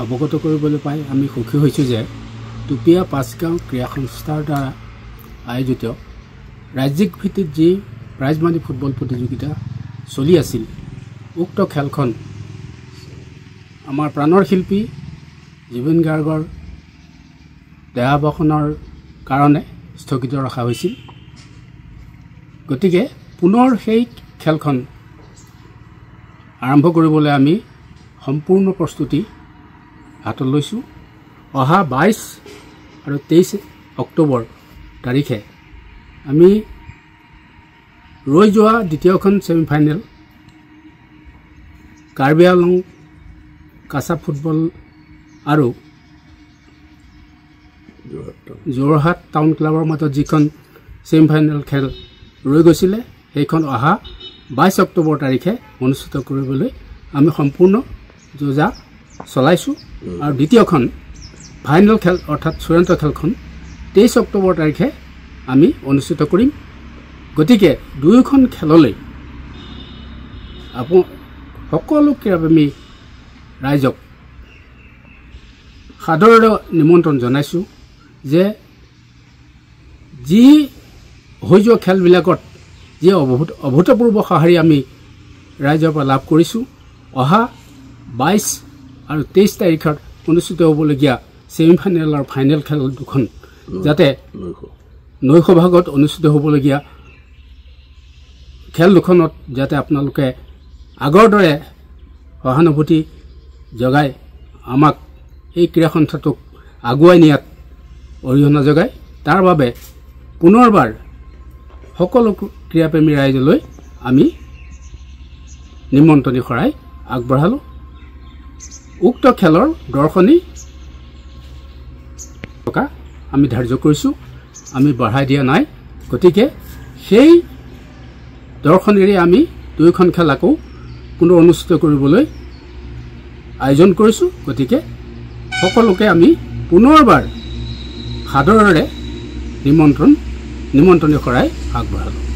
অৱগত কৰিবলৈ পাই আমি সুখী হৈছোঁ যে টুপিয়া পাঁচগাঁও ক্ৰীড়া সংস্থাৰ দ্বাৰা আয়োজিত ৰাজ্যিক ভিত্তিত যি প্ৰাইজ মানি ফুটবল প্ৰতিযোগিতা চলি আছিল উক্ত খেলখন আমাৰ প্ৰাণৰ শিল্পী জুবিন গাৰ্গৰ দেহাৱসানৰ কাৰণে স্থগিত ৰখা হৈছিল। গতিকে পুনৰ সেই খেলখন আৰম্ভ কৰিবলৈ আমি সম্পূৰ্ণ প্ৰস্তুতি হাতত লৈছোঁ। অহা 22 আৰু 23 অক্টোবৰ তাৰিখে আমি ৰৈ যোৱা দ্বিতীয়খন ছেমিফাইনেল কাৰ্বি আংলং কাছা ফুটবল আৰু যোৰহাট টাউন ক্লাবৰ মাজত যিখন ছেমিফাইনেল খেল ৰৈ গৈছিলে সেইখন অহা 22 অক্টোবৰ তাৰিখে অনুষ্ঠিত কৰিবলৈ আমি সম্পূৰ্ণ যোজা চলাইছোঁ। আৰু দ্বিতীয়খন ফাইনেল খেল অৰ্থাৎ চূড়ান্ত খেলখন 23 অক্টোবৰ তাৰিখে আমি অনুষ্ঠিত কৰিম। গতিকে দুয়োখন খেললৈ সকলো ক্ৰীড়াপ্ৰেমী ৰাইজক সাদৰেৰে নিমন্ত্ৰণ জনাইছোঁ যে যি হৈ যোৱা খেলবিলাকত যি অভূতপূৰ্ব সঁহাৰি আমি ৰাইজৰ পৰা লাভ কৰিছোঁ, অহা 22 আৰু 23 তাৰিখত অনুষ্ঠিত হ'বলগীয়া ছেমিফাইনেল আৰু ফাইনেল খেল দুখন যাতে নৈশ ভাগত অনুষ্ঠিত হ'বলগীয়া খেল দুখনত যাতে আপোনালোকে আগৰ দৰে সহানুভূতি জগাই আমাক এই ক্ৰীড়া সন্থাটোক আগুৱাই নিয়াত অৰিহণা যোগায়, তাৰ বাবে পুনৰবাৰ সকলো ক্ৰীড়াপ্ৰেমী ৰাইজলৈ আমি নিমন্ত্ৰণী শৰাই আগবঢ়ালোঁ। উক্ত খেলৰ দৰ্শনী টকা আমি ধাৰ্য কৰিছোঁ, আমি বঢ়াই দিয়া নাই। গতিকে সেই দৰ্শনীৰে আমি দুয়োখন খেল আকৌ পুনৰ অনুষ্ঠিত কৰিবলৈ আয়োজন কৰিছোঁ। গতিকে সকলোকে আমি পুনৰবাৰ সাদৰেৰে নিমন্ত্ৰণী শৰাই আগবঢ়ালোঁ।